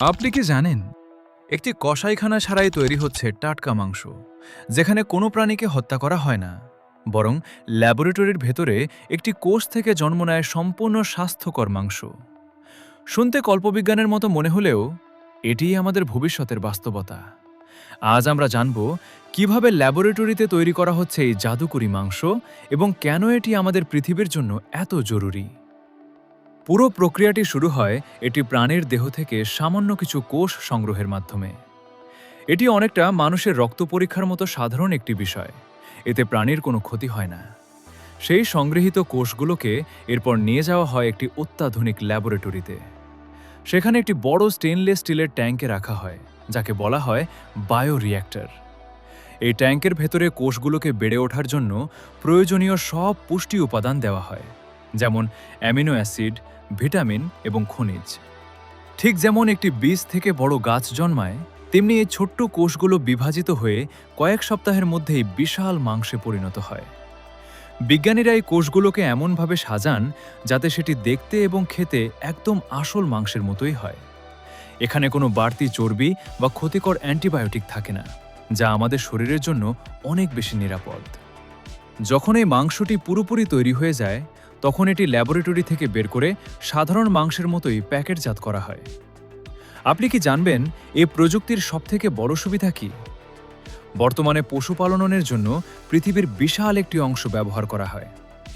আপনি কি জানেন একটি কসাইখানা ছাড়াই তৈরি হচ্ছে টাটকা মাংস, যেখানে কোনো প্রাণীকে হত্যা করা হয় না, বরং ল্যাবরেটরির ভেতরে একটি কোষ থেকে জন্ম নেয় সম্পূর্ণ স্বাস্থ্যকর মাংস। শুনতে কল্পবিজ্ঞানের মতো মনে হলেও এটিই আমাদের ভবিষ্যতের বাস্তবতা। আজ আমরা জানব কিভাবে ল্যাবরেটরিতে তৈরি করা হচ্ছে এই জাদুকরি মাংস এবং কেন এটি আমাদের পৃথিবীর জন্য এত জরুরি। পুরো প্রক্রিয়াটি শুরু হয় এটি প্রাণীর দেহ থেকে সামান্য কিছু কোষ সংগ্রহের মাধ্যমে। এটি অনেকটা মানুষের রক্ত পরীক্ষার মতো সাধারণ একটি বিষয়। এতে প্রাণীর কোনো ক্ষতি হয় না। সেই সংগৃহীত কোষগুলোকে এরপর নিয়ে যাওয়া হয় একটি অত্যাধুনিক ল্যাবরেটরিতে। সেখানে একটি বড় স্টেনলেস স্টিলের ট্যাঙ্কে রাখা হয়, যাকে বলা হয় বায়োরিঅ্যাক্টর। এই ট্যাঙ্কের ভেতরে কোষগুলোকে বেড়ে ওঠার জন্য প্রয়োজনীয় সব পুষ্টি উপাদান দেওয়া হয়, যেমন অ্যামিনো অ্যাসিড, ভিটামিন এবং খনিজ। ঠিক যেমন একটি বীজ থেকে বড় গাছ জন্মায়, তেমনি এই ছোট্ট কোষগুলো বিভাজিত হয়ে কয়েক সপ্তাহের মধ্যেই বিশাল মাংসে পরিণত হয়। বিজ্ঞানীরা এই কোষগুলোকে এমনভাবে সাজান যাতে সেটি দেখতে এবং খেতে একদম আসল মাংসের মতোই হয়। এখানে কোনো বাড়তি চর্বি বা ক্ষতিকর অ্যান্টিবায়োটিক থাকে না, যা আমাদের শরীরের জন্য অনেক বেশি নিরাপদ। যখন এই মাংসটি পুরোপুরি তৈরি হয়ে যায়, তখন এটি ল্যাবরেটরি থেকে বের করে সাধারণ মাংসের মতোই প্যাকেটজাত করা হয়। আপনি কি জানবেন এই প্রযুক্তির সবথেকে বড় সুবিধা কি? বর্তমানে পশুপালনের জন্য পৃথিবীর বিশাল একটি অংশ ব্যবহার করা হয়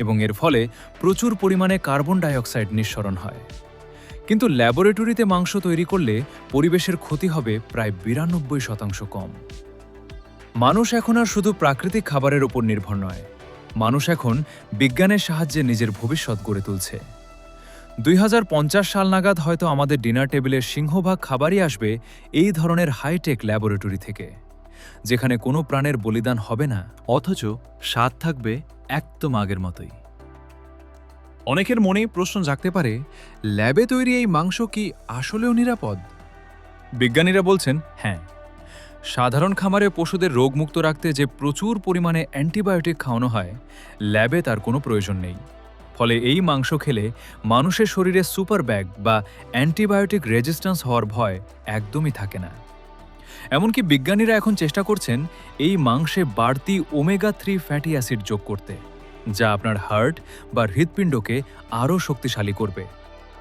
এবং এর ফলে প্রচুর পরিমাণে কার্বন ডাই অক্সাইড নিঃসরণ হয়। কিন্তু ল্যাবরেটরিতে মাংস তৈরি করলে পরিবেশের ক্ষতি হবে প্রায় 92% কম। মানুষ এখন আর শুধু প্রাকৃতিক খাবারের উপর নির্ভর নয়, মানুষ এখন বিজ্ঞানের সাহায্যে নিজের ভবিষ্যৎ গড়ে তুলছে। 2050 সাল নাগাদ হয়তো আমাদের ডিনার টেবিলের সিংহভাগ খাবারই আসবে এই ধরনের হাইটেক ল্যাবরেটরি থেকে, যেখানে কোনো প্রাণের বলিদান হবে না, অথচ স্বাদ থাকবে একদম আগের মতোই। অনেকের মনে প্রশ্ন জাগতে পারে, ল্যাবে তৈরি এই মাংস কি আসলেও নিরাপদ? বিজ্ঞানীরা বলছেন হ্যাঁ। সাধারণ খামারে পশুদের রোগমুক্ত রাখতে যে প্রচুর পরিমাণে অ্যান্টিবায়োটিক খাওয়ানো হয়, ল্যাবে তার কোনো প্রয়োজন নেই। ফলে এই মাংস খেলে মানুষের শরীরে সুপারব্যাগ বা অ্যান্টিবায়োটিক রেজিস্ট্যান্স হওয়ার ভয় একদমই থাকে না। এমনকি বিজ্ঞানীরা এখন চেষ্টা করছেন এই মাংসে বাড়তি ওমেগা-3 ফ্যাটি অ্যাসিড যোগ করতে, যা আপনার হার্ট বা হৃৎপিণ্ডকে আরও শক্তিশালী করবে।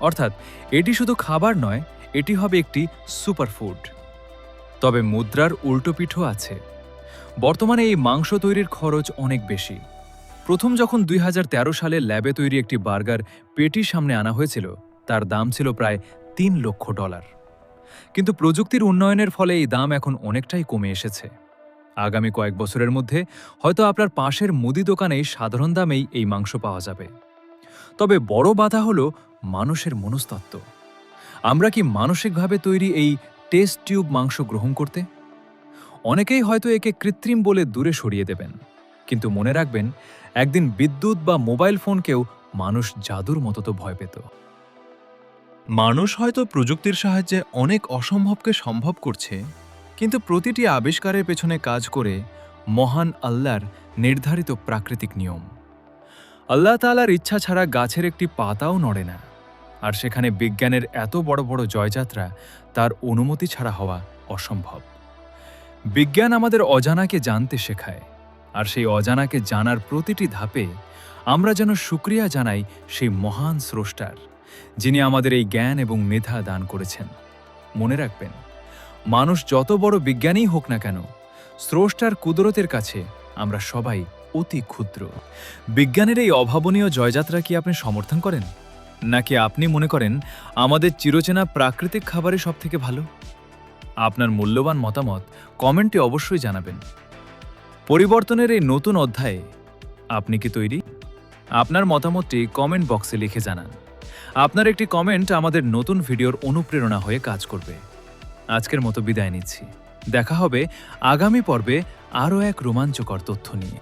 অর্থাৎ এটি শুধু খাবার নয়, এটি হবে একটি সুপারফুড। তবে মুদ্রার উল্টো পিঠও আছে। বর্তমানে এই মাংস তৈরির খরচ অনেক বেশি। প্রথম যখন 2013 সালে ল্যাবে তৈরি একটি বার্গার পেটি সামনে আনা হয়েছিল, তার দাম ছিল প্রায় $3 লক্ষ। কিন্তু প্রযুক্তির উন্নয়নের ফলে এই দাম এখন অনেকটাই কমে এসেছে। আগামী কয়েক বছরের মধ্যে হয়তো আপনার পাশের মুদি দোকানেই সাধারণ দামেই এই মাংস পাওয়া যাবে। তবে বড় বাধা হলো মানুষের মনস্তত্ত্ব। আমরা কি মানসিকভাবে তৈরি এই টেস্ট টিউব মাংস গ্রহণ করতে? অনেকেই হয়তো একে কৃত্রিম বলে দূরে সরিয়ে দেবেন, কিন্তু মনে রাখবেন, একদিন বিদ্যুৎ বা মোবাইল ফোনকেও মানুষ জাদুর মতো তো ভয় পেত। মানুষ হয়তো প্রযুক্তির সাহায্যে অনেক অসম্ভবকে সম্ভব করছে, কিন্তু প্রতিটি আবিষ্কারের পেছনে কাজ করে মহান আল্লাহর নির্ধারিত প্রাকৃতিক নিয়ম। আল্লাহ তাআলার ইচ্ছা ছাড়া গাছের একটি পাতাও নড়ে না, আর সেখানে বিজ্ঞানের এত বড় বড় জয়যাত্রা তার অনুমতি ছাড়া হওয়া অসম্ভব। বিজ্ঞান আমাদের অজানাকে জানতে শেখায়, আর সেই অজানাকে জানার প্রতিটি ধাপে আমরা যেন শুকরিয়া জানাই সেই মহান স্রষ্টার, যিনি আমাদের এই জ্ঞান এবং মেধা দান করেছেন। মনে রাখবেন, মানুষ যত বড় বিজ্ঞানী হোক না কেন, স্রষ্টার কুদরতের কাছে আমরা সবাই অতি ক্ষুদ্র। বিজ্ঞানের এই অভাবনীয় জয়যাত্রা কি আপনি সমর্থন করেন, নাকি আপনি মনে করেন আমাদের চিরচেনা প্রাকৃতিক খাবারই সবথেকে ভালো? আপনার মূল্যবান মতামত কমেন্টে অবশ্যই জানাবেন। পরিবর্তনের এই নতুন অধ্যায়ে আপনি কি তৈরি? আপনার মতামতটি কমেন্ট বক্সে লিখে জানান। আপনার একটি কমেন্ট আমাদের নতুন ভিডিওর অনুপ্রেরণা হয়ে কাজ করবে। আজকের মতো বিদায় নিচ্ছি। দেখা হবে আগামী পর্বে আরও এক রোমাঞ্চকর তথ্য নিয়ে।